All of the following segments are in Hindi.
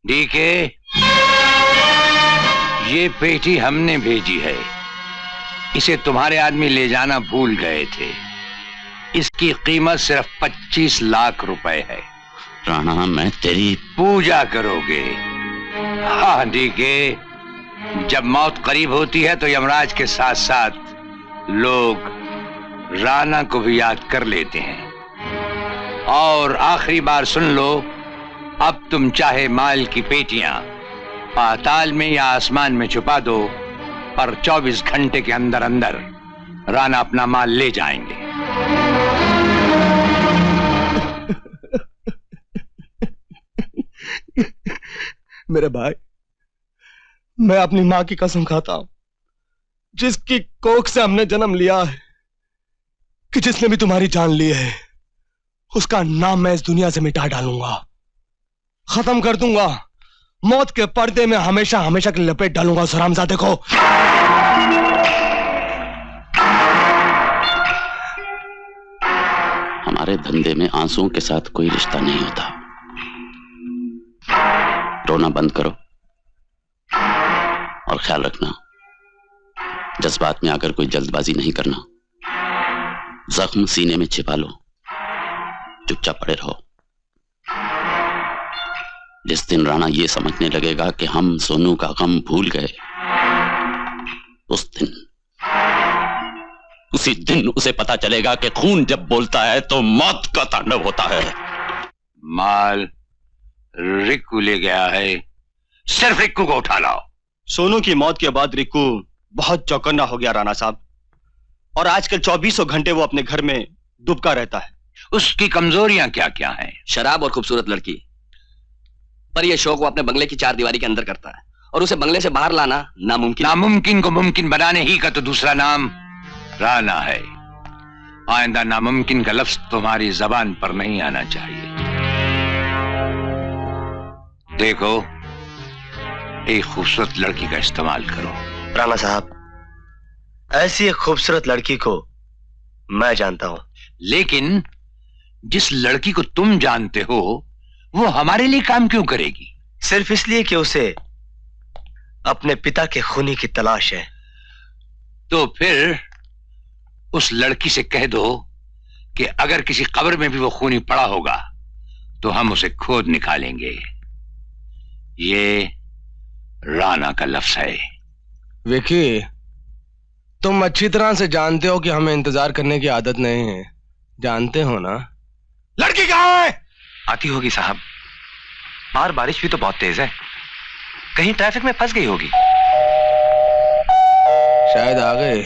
डीके, ये पेटी हमने भेजी है। इसे तुम्हारे आदमी ले जाना भूल गए थे। इसकी कीमत सिर्फ 25 लाख रुपए है। राणा, मैं तेरी पूजा करोगे? हाँ डीके, जब मौत करीब होती है तो यमराज के साथ साथ लोग राणा को भी याद कर लेते हैं। और आखिरी बार सुन लो, अब तुम चाहे माल की पेटियां पाताल में या आसमान में छुपा दो, पर 24 घंटे के अंदर अंदर राणा अपना माल ले जाएंगे। मेरे भाई, मैं अपनी मां की कसम खाता हूं, जिसकी कोख से हमने जन्म लिया है, कि जिसने भी तुम्हारी जान ली है, उसका नाम मैं इस दुनिया से मिटा डालूंगा, खत्म कर दूंगा, मौत के पर्दे में हमेशा हमेशा की लपेट डालूंगा उस हरामजादे को। हमारे धंधे में आंसुओं के साथ कोई रिश्ता नहीं होता। रोना बंद करो और ख्याल रखना, जज्बात में आकर कोई जल्दबाजी नहीं करना। जख्म सीने में छिपा लो, चुपचाप पड़े रहो। जिस दिन राणा ये समझने लगेगा कि हम सोनू का गम भूल गए, उसी दिन उसे पता चलेगा कि खून जब बोलता है तो मौत का तांडव होता है। माल रिक्कू ले गया है, सिर्फ रिक्कू को उठा लाओ। सोनू की मौत के बाद रिक्कू बहुत चौकन्ना हो गया राणा साहब, और आजकल 24 घंटे वो अपने घर में दुबका रहता है। उसकी कमजोरियां क्या क्या हैं? शराब और खूबसूरत लड़की, पर यह शौक वो अपने बंगले की 4 दीवारी के अंदर करता है, और उसे बंगले से बाहर लाना नामुमकिन। नामुमकिन को मुमकिन बनाने ही का तो दूसरा नाम राणा है। आइंदा नामुमकिन का लफ्ज तुम्हारी जबान पर नहीं आना चाहिए। देखो, एक खूबसूरत लड़की का इस्तेमाल करो। राणा साहब, ऐसी एक खूबसूरत लड़की को मैं जानता हूं, लेकिन जिस लड़की को तुम जानते हो वो हमारे लिए काम क्यों करेगी? सिर्फ इसलिए कि उसे अपने पिता के खूनी की तलाश है। तो फिर उस लड़की से कह दो कि अगर किसी कब्र में भी वो खूनी पड़ा होगा तो हम उसे खोद निकालेंगे। ये राणा का लफ्ज है। विकी, तुम अच्छी तरह से जानते हो कि हमें इंतजार करने की आदत नहीं है, जानते हो ना? लड़की कहाँ है? आती होगी साहब, बाहर बारिश भी तो बहुत तेज है, कहीं ट्रैफिक में फंस गई होगी। शायद आ गई।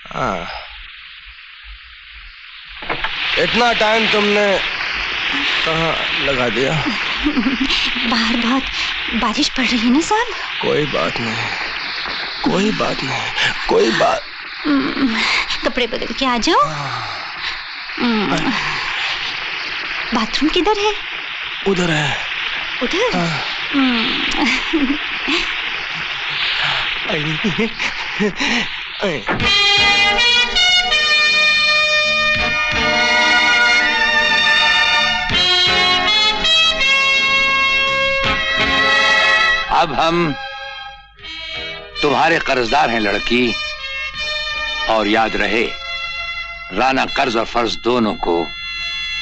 हाँ, इतना टाइम तुमने कहाँ लगा दिया? बाहर बहुत बारिश पड़ रही है ना साहब। कोई बात नहीं, कोई बात नहीं, कोई बात। कपड़े बदल के आ जाओ। बाथरूम किधर है? उधर है। उधर? अब हम तुम्हारे कर्जदार हैं लड़की, और याद रहे, राणा कर्ज और फर्ज दोनों को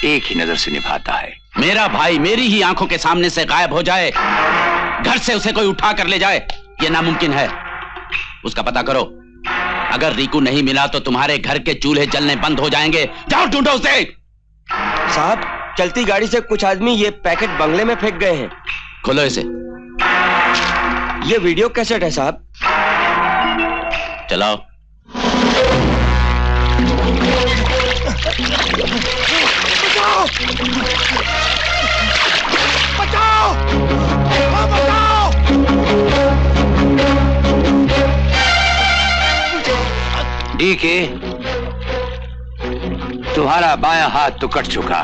एक ही नजर से निभाता है। मेरा भाई मेरी ही आंखों के सामने से गायब हो जाए, घर से उसे कोई उठा कर ले जाए, यह नामुमकिन है। उसका पता करो, अगर रिकू नहीं मिला तो तुम्हारे घर के चूल्हे जलने बंद हो जाएंगे। जाओ ढूंढो उसे। साहब, चलती गाड़ी से कुछ आदमी ये पैकेट बंगले में फेंक गए हैं। खोलो इसे। ये वीडियो कैसेट है साहब। चलाओ। बचाओ! बचाओ! डीके, तुम्हारा बायां हाथ तो कट चुका,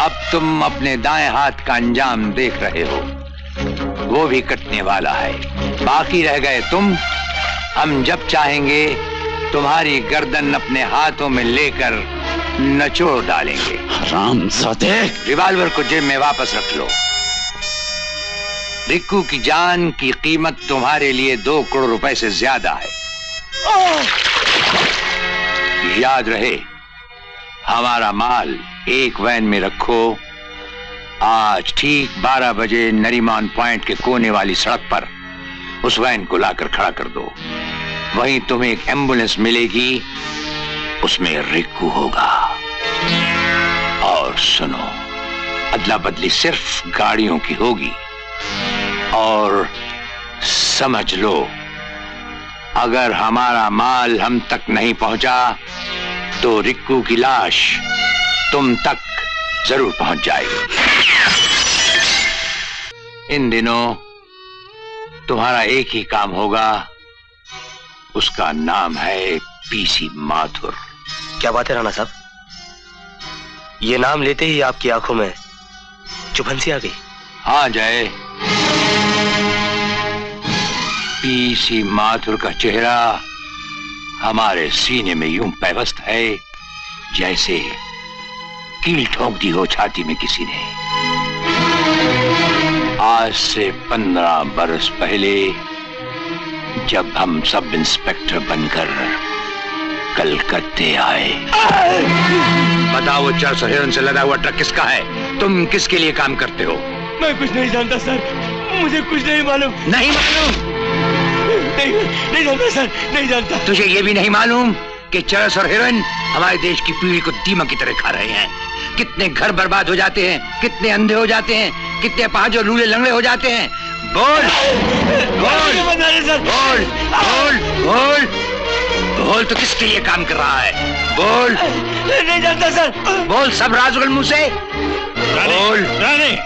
अब तुम अपने दाएं हाथ का अंजाम देख रहे हो, वो भी कटने वाला है। बाकी रह गए तुम। हम जब चाहेंगे तुम्हारी गर्दन अपने हाथों में लेकर नचोड़ डालेंगे। हरामजादे! रिवॉल्वर को जेब में वापस रख लो। रिक्कू की जान की कीमत तुम्हारे लिए 2 करोड़ रुपए से ज्यादा है। याद रहे, हमारा माल एक वैन में रखो। आज ठीक 12 बजे नरीमान पॉइंट के कोने वाली सड़क पर उस वैन को लाकर खड़ा कर दो। वहीं तुम्हें एक एम्बुलेंस मिलेगी, उसमें रिक्कू होगा। और सुनो, अदला बदली सिर्फ गाड़ियों की होगी। और समझ लो, अगर हमारा माल हम तक नहीं पहुंचा तो रिक्कू की लाश तुम तक जरूर पहुंच जाएगी। इन दिनों तुम्हारा एक ही काम होगा, उसका नाम है पीसी माथुर। क्या बात है राणा साहब, ये नाम लेते ही आपकी आंखों में चुभन सी आ गई। हाँ जय, पीसी माथुर का चेहरा हमारे सीने में यूं पैवस्त है जैसे कील ठोक दी हो छाती में किसी ने। आज से 15 बरस पहले जब हम सब इंस्पेक्टर बनकर कलकत्ते आए। बताओ, वो 400 हेरोइन से लदा हुआ ट्रक किसका है? तुम किसके लिए काम करते हो? मैं कुछ नहीं जानता सर, मुझे कुछ नहीं मालूम। नहीं मालूम? नहीं जानता सर, नहीं जानता। तुझे ये भी नहीं मालूम कि चरस और हेरोइन हमारे देश की पीढ़ी को दीमक की तरह खा रहे हैं? कितने घर बर्बाद हो जाते हैं, कितने अंधे हो जाते हैं, कितने पांच और लूले लंगड़े हो जाते हैं। बोल बोल बोल बोल बोल बोल, तो किसके लिए काम कर रहा है? बोल। नहीं जानता सर। बोल, सब राज उगल मुंह से बोल। रानी।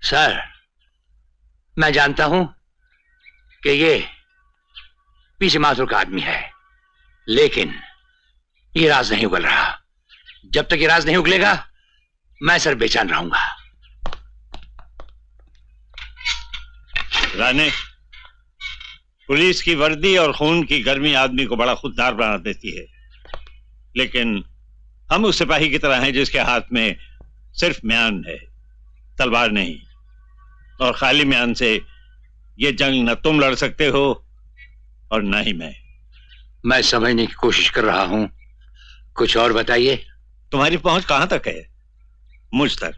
सर, मैं जानता हूं कि ये पीसी माथुर का आदमी है, लेकिन ये राज नहीं उगल रहा। जब तक ये राज नहीं उगलेगा मैं सर बेचैन रहूंगा। राणे, पुलिस की वर्दी और खून की गर्मी आदमी को बड़ा खुददार बना देती है, लेकिन हम उस सिपाही की तरह हैं जिसके हाथ में सिर्फ म्यान है, तलवार नहीं। और खाली म्यान से ये जंग न तुम लड़ सकते हो और न ही मैं समझने की कोशिश कर रहा हूं, कुछ और बताइए। तुम्हारी पहुंच कहां तक है? मुझ तक।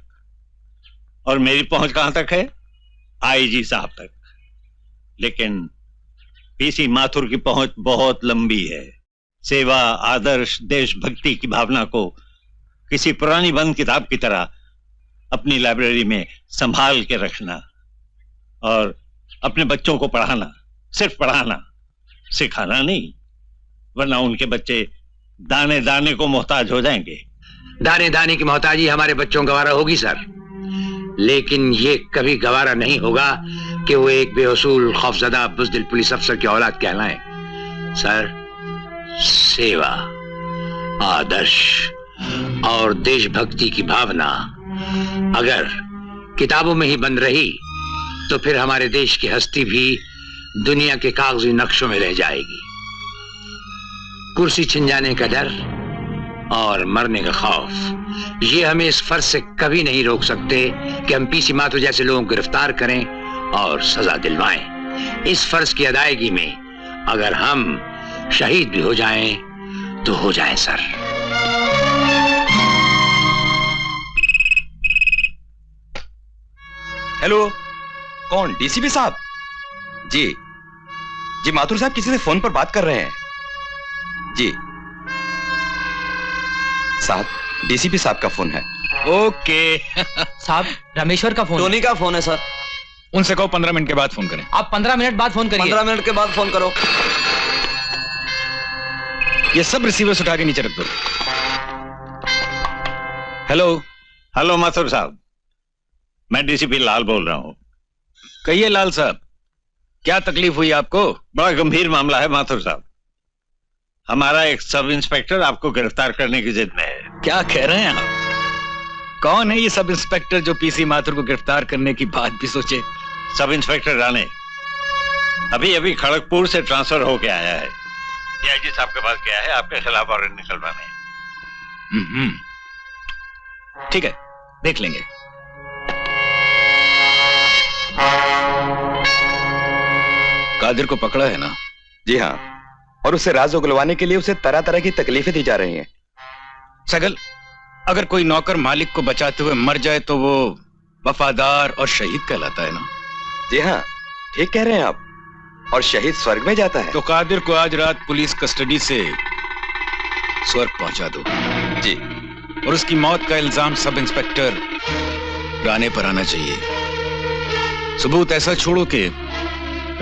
और मेरी पहुंच कहां तक है? आईजी साहब तक। लेकिन पीसी माथुर की पहुंच बहुत लंबी है। सेवा, आदर्श, देशभक्ति की भावना को किसी पुरानी बंद किताब की तरह अपनी लाइब्रेरी में संभाल के रखना और अपने बच्चों को पढ़ाना, सिर्फ पढ़ाना, सिखाना नहीं, वरना उनके बच्चे दाने दाने को मोहताज हो जाएंगे। दाने दाने की मोहताजी हमारे बच्चों को गवारा होगी सर, लेकिन ये कभी गवारा नहीं होगा कि वो एक बेअसूल, खौफजदा, बुज़दिल पुलिस अफसर की औलाद कहलाएं। सर, सेवा, आदर्श और देशभक्ति की भावना अगर किताबों में ही बंद रही तो फिर हमारे देश की हस्ती भी दुनिया के कागजी नक्शों में रह जाएगी। कुर्सी छिन जाने का डर और मरने का खौफ, ये हमें इस फर्ज से कभी नहीं रोक सकते कि हम पीसी माथुर जैसे लोगों को गिरफ्तार करें और सजा दिलवाएं। इस फर्ज की अदायगी में अगर हम शहीद भी हो जाएं तो हो जाएं सर। हेलो, कौन? डीसीपी साहब? जी जी, माथुर साहब किसी से फोन पर बात कर रहे हैं। जी साहब, डीसीपी साहब का फोन है। ओके। साहब, रामेश्वर का फोन। टोनी का फोन है सर। उनसे कहो 15 मिनट के बाद फोन करें। आप 15 मिनट बाद फोन करिए। 15 मिनट के बाद फोन करो। ये सब रिसीवर्स उठा के नीचे रख दो। हेलो। हेलो माथुर साहब, मैं डीसीपी लाल बोल रहा हूं। कहिए लाल साहब, क्या तकलीफ हुई आपको? बड़ा गंभीर मामला है माथुर साहब। हमारा एक सब इंस्पेक्टर आपको गिरफ्तार करने की जिद में है। क्या कह रहे हैं आप? कौन है ये सब इंस्पेक्टर जो पीसी माथुर को गिरफ्तार करने की बात भी सोचे? सब इंस्पेक्टर राणे अभी अभी खड़गपुर से ट्रांसफर होके आया है। डीआईजी साहब के पास गया है आपके खिलाफ वारंट निकलवाने। ठीक है, देख लेंगे। कादिर को पकड़ा है ना? जी हाँ, और उसे राज उगलवाने के लिए उसे तरह तरह की तकलीफें दी जा रही हैं। सगल, अगर कोई नौकर मालिक को बचाते हुए मर जाए तो वो वफादार और शहीद कहलाता है ना? जी हाँ, ठीक कह रहे हैं आप। और शहीद स्वर्ग में जाता है। तो कादिर को आज रात पुलिस कस्टडी से स्वर्ग पहुंचा दो। जी। और उसकी मौत का इल्जाम सब इंस्पेक्टर राणे पर आना चाहिए। सबूत ऐसा छोड़ो कि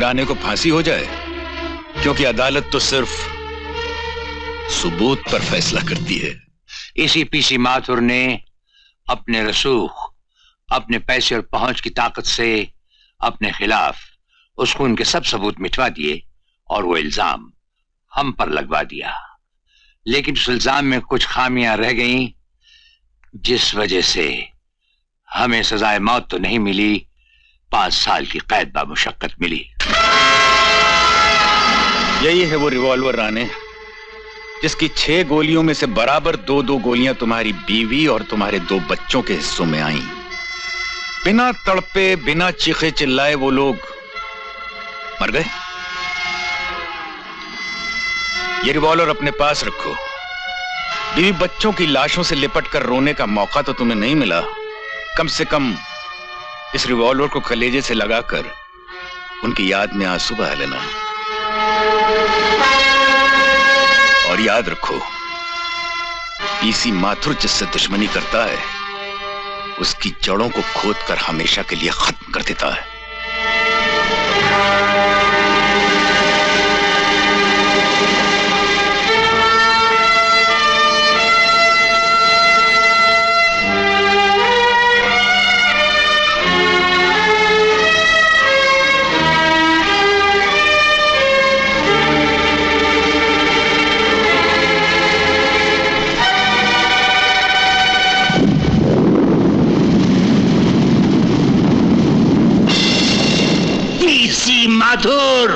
राणे को फांसी हो जाए, क्योंकि अदालत तो सिर्फ सबूत पर फैसला करती है। इसी पीसी माथुर ने अपने रसूख, अपने पैसे और पहुंच की ताकत से अपने खिलाफ उस खून के सब सबूत मिटवा दिए और वो इल्जाम हम पर लगवा दिया। लेकिन उस इल्जाम में कुछ खामियां रह गईं, जिस वजह से हमें सजाए मौत तो नहीं मिली, 5 साल की कैद बामुशक्कत मिली। यही है वो रिवॉल्वर राणे, जिसकी 6 गोलियों में से बराबर 2-2 गोलियां तुम्हारी बीवी और तुम्हारे 2 बच्चों के हिस्सों में आईं। बिना तड़पे, बिना चीखे चिल्लाए वो लोग मर गए। ये रिवॉल्वर अपने पास रखो। बीवी बच्चों की लाशों से लिपट कर रोने का मौका तो तुम्हें नहीं मिला, कम से कम इस रिवॉल्वर को कलेजे से लगाकर उनकी याद में आंसू बहा लेना। और याद रखो, पीसी माथुर जिससे दुश्मनी करता है, उसकी जड़ों को खोदकर हमेशा के लिए खत्म कर देता है। माथुर,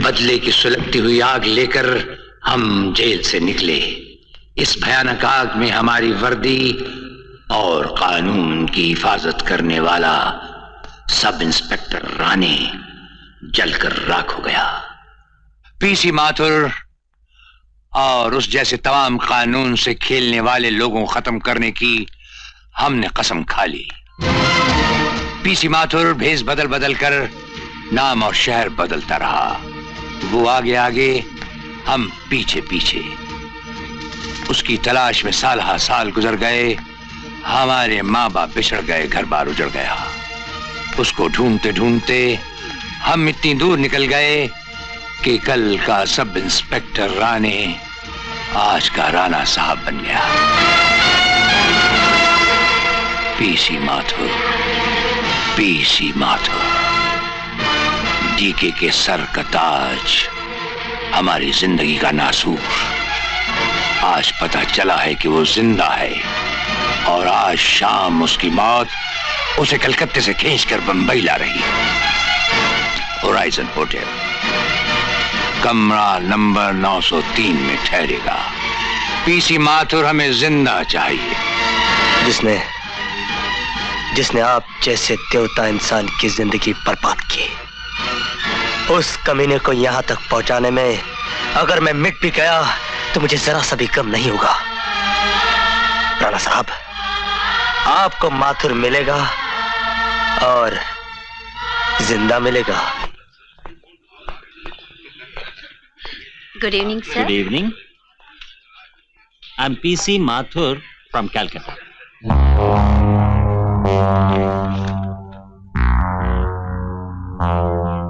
बदले की सुलगती हुई आग लेकर हम जेल से निकले। इस भयानक आग में हमारी वर्दी और कानून की हिफाजत करने वाला सब इंस्पेक्टर राणे जलकर राख हो गया। पीसी माथुर और उस जैसे तमाम कानून से खेलने वाले लोगों को खत्म करने की हमने कसम खा ली। पीसी माथुर भेष बदल बदल कर नाम और शहर बदलता रहा। वो आगे आगे, हम पीछे पीछे। उसकी तलाश में साल हा साल गुजर गए। हमारे माँ बाप बिछड़ गए, घर बार उजड़ गया। उसको ढूंढते ढूंढते हम इतनी दूर निकल गए कि कल का सब इंस्पेक्टर राणे आज का राणा साहब बन गया। PC Mathur, PC Mathur, DK के सर का ताज, हमारी जिंदगी का नासूर। आज पता चला है कि वो जिंदा है और आज शाम उसकी मौत उसे कलकत्ते से खींचकर बंबई ला रही है। होराइजन होटल, कमरा नंबर 903 में ठहरेगा। पीसी माथुर हमें जिंदा चाहिए। जिसने आप जैसे देवता इंसान की जिंदगी बर्बाद की, उस कमीने को यहां तक पहुंचाने में अगर मैं मिट भी गया तो मुझे जरा सा भी गम नहीं होगा। राणा साहब, आपको माथुर मिलेगा और जिंदा मिलेगा। Good evening, sir. Good evening. I'm PC Mathur from Calcutta.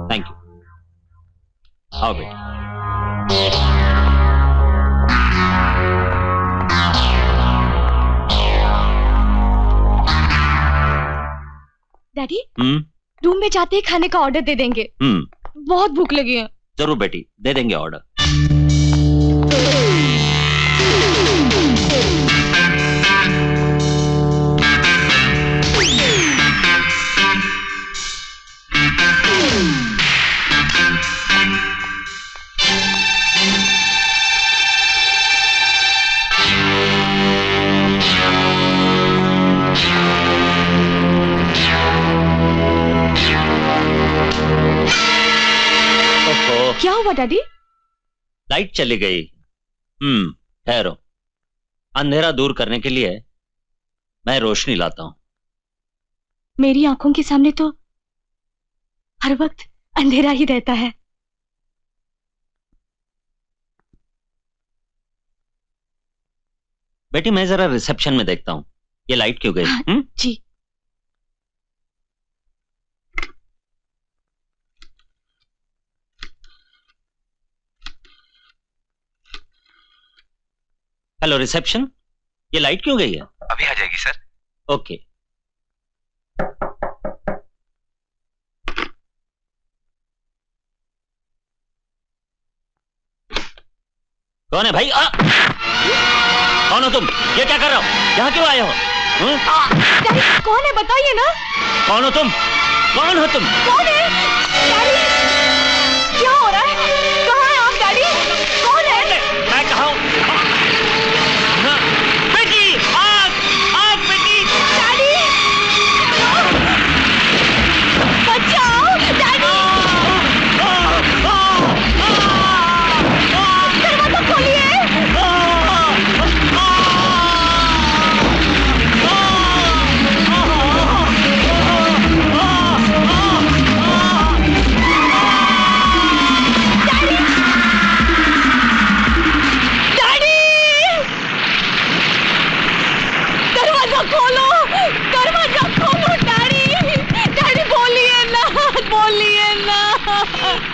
Thank you. How bit? Daddy, room में जाते ही खाने का ऑर्डर दे देंगे। बहुत भूख लगी है। जरूर बेटी, दे देंगे ऑर्डर। हुआ डैडी? लाइट चली गई। ठहरो, अंधेरा दूर करने के लिए मैं रोशनी लाता हूं। मेरी आंखों के सामने तो हर वक्त अंधेरा ही रहता है। बेटी मैं जरा रिसेप्शन में देखता हूं, ये लाइट क्यों गई? जी। हेलो रिसेप्शन, ये लाइट क्यों गई है? अभी आ जाएगी सर। ओके। कौन है भाई? कौन हो तुम? ये क्या कर रहे हो? यहाँ क्यों आए हो? डैडी कौन है बताइए ना। कौन हो तुम? कौन हो तुम? कौन है? डैडी क्या हो रहा है? कहाँ है आप डैडी? कौन है? मैं कहा हूँ? बेटी आग! आग बेटी! डैडी बचाओ डैडी! दरवाजा खोलिए!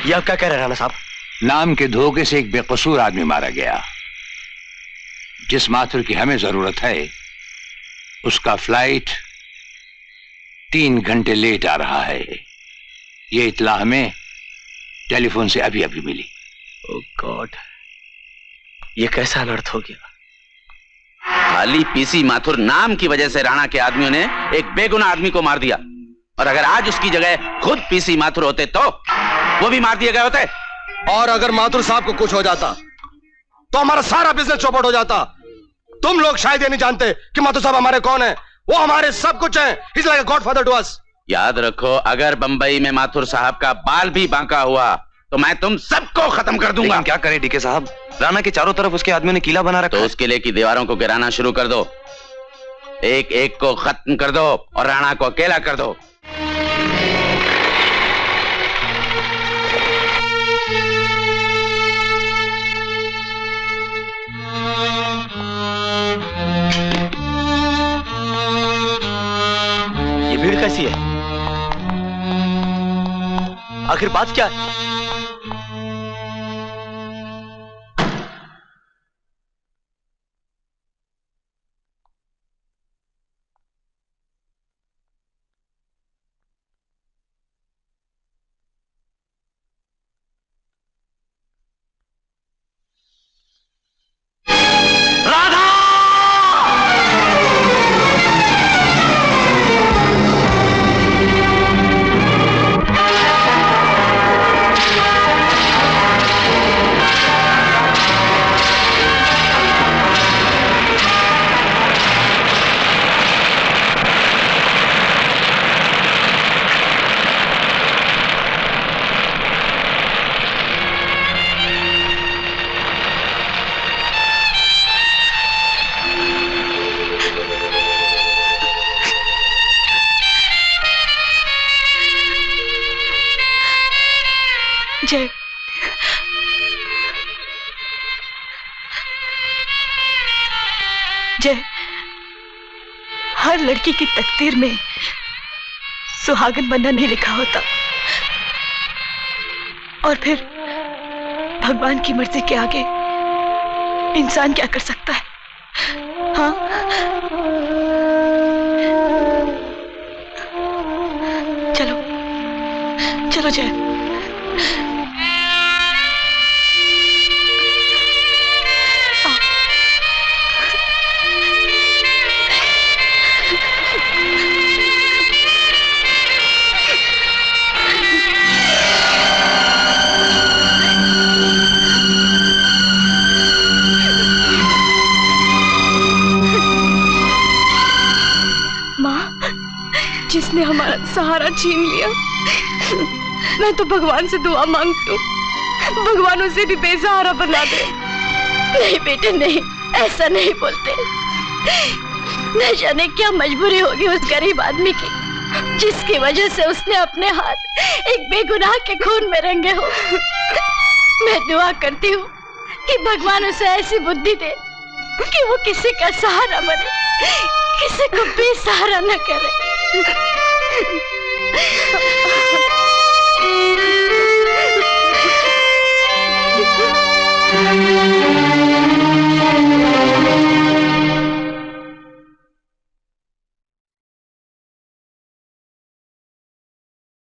ये आप क्या कह रहे हैं राणा साहब? नाम के धोखे से एक बेकसूर आदमी मारा गया। जिस माथुर की हमें जरूरत है उसका फ्लाइट 3 घंटे लेट आ रहा है। ये इत्तला हमें टेलीफोन से अभी अभी मिली। ओह गॉड, ये कैसा अनर्थ हो गया? खाली पीसी माथुर नाम की वजह से राणा के आदमियों ने एक बेगुनाह आदमी को मार दिया, और अगर आज उसकी जगह खुद पीसी माथुर होते तो वो भी मार दिए गए होते। और अगर माथुर साहब को कुछ हो जाता तो हमारा सारा बिजनेस चौपट हो जाता। तुम लोग शायद ये नहीं जानते कि माथुर साहब हमारे कौन है। वो हमारे सब कुछ हैं। He's like a godfather to us। याद रखो, अगर बंबई में माथुर साहब का बाल भी बांका हुआ तो मैं तुम सबको खत्म कर दूंगा। क्या करें डीके साहब? राणा के चारों तरफ उसके आदमियों ने किला बना रखा। तो उस किले की दीवारों को गिराना शुरू कर दो, एक एक को खत्म कर दो और राणा को अकेला कर दो। ये भीड़ कैसी है? आखिर बात क्या है? जय, जय, हर लड़की की तकदीर में सुहागन बनना नहीं लिखा होता, और फिर भगवान की मर्जी के आगे इंसान क्या कर सकता है? हाँ, चलो चलो जय। जिसने हमारा सहारा छीन लिया, मैं तो भगवान से दुआ मांगती हूँ भगवान उसे भी बेसहारा बना दे। नहीं बेटे नहीं, ऐसा नहीं बोलते। न जाने क्या मजबूरी होगी उस गरीब आदमी की, जिसकी वजह से उसने अपने हाथ एक बेगुनाह के खून में रंगे हो। मैं दुआ करती हूँ कि भगवान उसे ऐसी बुद्धि दे कि वो किसी का सहारा बने, किसी को बेसहारा न करे।